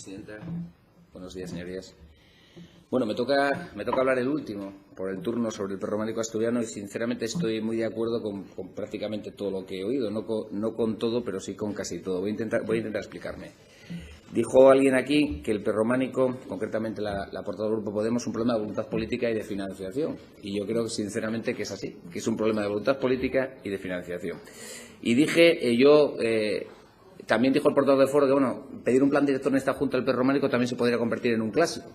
presidenta. Buenos días, señorías. Bueno, me toca hablar el último por el turno sobre el prerrománico asturiano y, sinceramente, estoy muy de acuerdo con prácticamente todo lo que he oído. No con todo, pero sí con casi todo. Voy a intentar explicarme. Dijo alguien aquí que el prerrománico, concretamente la portavoz del Grupo Podemos, es un problema de voluntad política y de financiación. Y yo creo, sinceramente, que es así, que es un problema de voluntad política y de financiación. Y también dijo el portavoz del Foro que, bueno, pedir un plan director en esta Junta del prerrománico también se podría convertir en un clásico.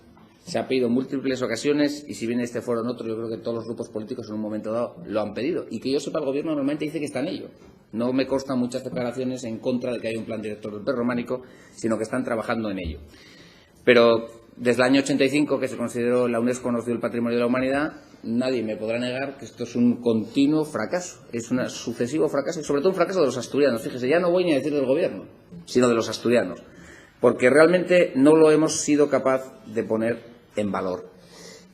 Se ha pedido en múltiples ocasiones y, si bien este foro en otro, yo creo que todos los grupos políticos en un momento dado lo han pedido. Y que yo sepa, el Gobierno normalmente dice que está en ello. No me constan muchas declaraciones en contra de que haya un plan director del prerrománico, sino que están trabajando en ello. Pero desde el año 85, que se consideró la UNESCO nos dio el Patrimonio de la Humanidad, nadie me podrá negar que esto es un continuo fracaso. Es un sucesivo fracaso y, sobre todo, un fracaso de los asturianos. Fíjese, ya no voy ni a decir del Gobierno, sino de los asturianos. Porque realmente no lo hemos sido capaz de poner en valor.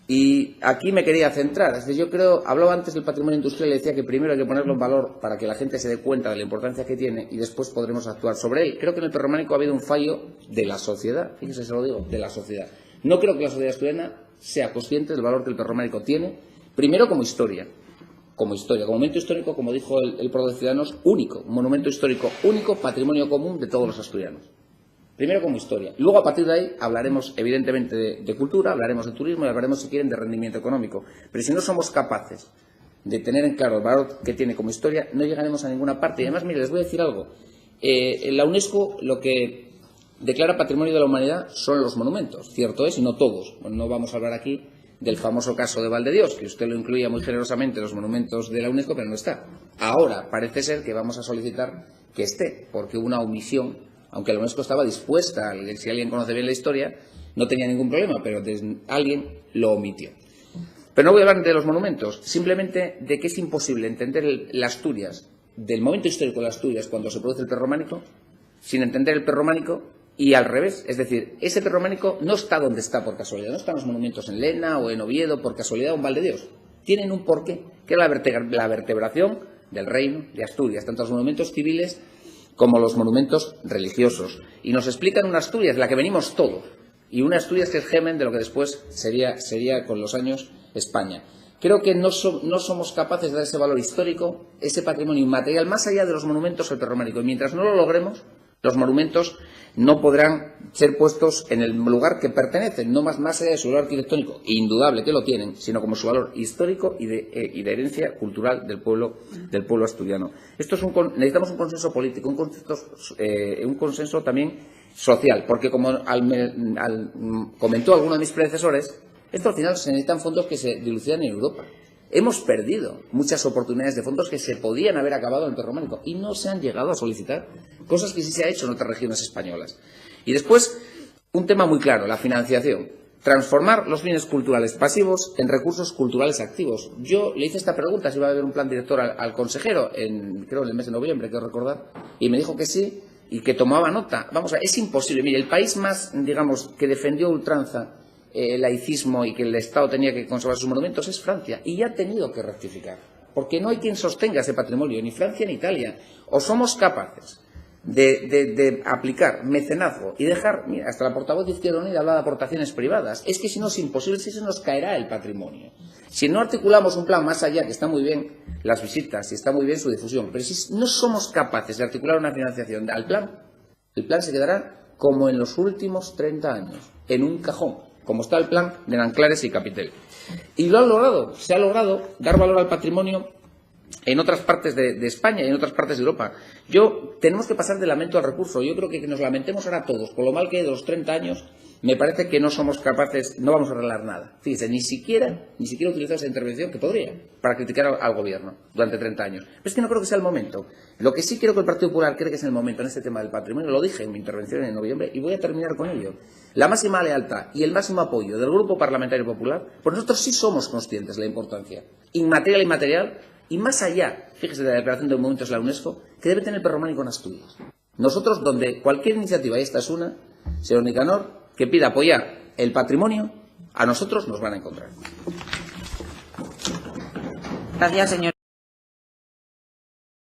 Y aquí me quería centrar. Es decir, yo creo, hablaba antes del patrimonio industrial y decía que primero hay que ponerlo en valor para que la gente se dé cuenta de la importancia que tiene y después podremos actuar sobre él. Creo que en el prerrománico ha habido un fallo de la sociedad. Fíjese, se lo digo, de la sociedad. No creo que la sociedad asturiana sea consciente del valor que el prerrománico tiene, primero como historia, como momento histórico, como dijo el Pro de Ciudadanos, único, un monumento histórico único, patrimonio común de todos los asturianos. Primero como historia. Luego, a partir de ahí, hablaremos evidentemente de cultura, hablaremos de turismo y hablaremos, si quieren, de rendimiento económico. Pero si no somos capaces de tener en claro el valor que tiene como historia, no llegaremos a ninguna parte. Y además, mire, les voy a decir algo. La UNESCO lo que declara Patrimonio de la Humanidad son los monumentos. Cierto es, y no todos. Bueno, no vamos a hablar aquí del famoso caso de Valdedios, que usted lo incluía muy generosamente en los monumentos de la UNESCO, pero no está. Ahora parece ser que vamos a solicitar que esté, porque hubo una omisión. Aunque la UNESCO estaba dispuesta, si alguien conoce bien la historia, no tenía ningún problema, pero alguien lo omitió. Pero no voy a hablar de los monumentos, simplemente de que es imposible entender las Asturias, del momento histórico de las Asturias cuando se produce el prerrománico, sin entender el prerrománico y al revés. Es decir, ese prerrománico no está donde está por casualidad, no están los monumentos en Lena o en Oviedo por casualidad o en Valdedios. Tienen un porqué, que es la vertebración del reino de Asturias, tanto los monumentos civiles como los monumentos religiosos. Y nos explican una Asturias de la que venimos todos, y una Asturias que es germen de lo que después sería con los años España. Creo que no somos capaces de dar ese valor histórico, ese patrimonio inmaterial, más allá de los monumentos al prerrománico. Y mientras no lo logremos, los monumentos no podrán ser puestos en el lugar que pertenecen, no más allá de su valor arquitectónico, indudable que lo tienen, sino como su valor histórico y de herencia cultural del pueblo asturiano. Necesitamos un consenso político, un consenso también social, porque como comentó alguno de mis predecesores, esto al final se necesitan fondos que se dilucidan en Europa. Hemos perdido muchas oportunidades de fondos que se podían haber acabado en el prerrománico y no se han llegado a solicitar, cosas que sí se ha hecho en otras regiones españolas. Y después, un tema muy claro, la financiación. Transformar los bienes culturales pasivos en recursos culturales activos. Yo le hice esta pregunta, si iba a haber un plan director al consejero, creo en el mes de noviembre, quiero recordar, y me dijo que sí y que tomaba nota. Vamos a ver, es imposible. Mire, el país más, digamos, que defendió a ultranza el laicismo y que el Estado tenía que conservar sus monumentos es Francia, y ya ha tenido que rectificar, porque no hay quien sostenga ese patrimonio, ni Francia ni Italia. O somos capaces de aplicar mecenazgo y dejar, mira, hasta la portavoz de Izquierda Unida habla de aportaciones privadas, es que si no es imposible, si se nos caerá el patrimonio. Si no articulamos un plan más allá, que está muy bien las visitas y está muy bien su difusión, pero si no somos capaces de articular una financiación al plan, el plan se quedará como en los últimos 30 años, en un cajón, como está el plan de Nanclares y Capitel. Y lo han logrado, se ha logrado dar valor al patrimonio en otras partes de España y en otras partes de Europa. Tenemos que pasar del lamento al recurso. Yo creo que nos lamentemos ahora todos, con lo mal que de los 30 años, me parece que no somos capaces, no vamos a arreglar nada. Fíjense, ni siquiera utilizar esa intervención, que podría, para criticar al Gobierno durante 30 años. Pero es que no creo que sea el momento. Lo que sí creo que el Partido Popular cree que es el momento en este tema del patrimonio, lo dije en mi intervención en noviembre y voy a terminar con ello. La máxima lealtad y el máximo apoyo del Grupo Parlamentario Popular, pues nosotros sí somos conscientes de la importancia inmaterial e inmaterial, y más allá, fíjese, de la declaración de monumentos de la UNESCO, que debe tener el prerrománico en Asturias. Nosotros, donde cualquier iniciativa, y esta es una, señor Nicanor, que pida apoyar el patrimonio, a nosotros nos van a encontrar. Gracias, señor.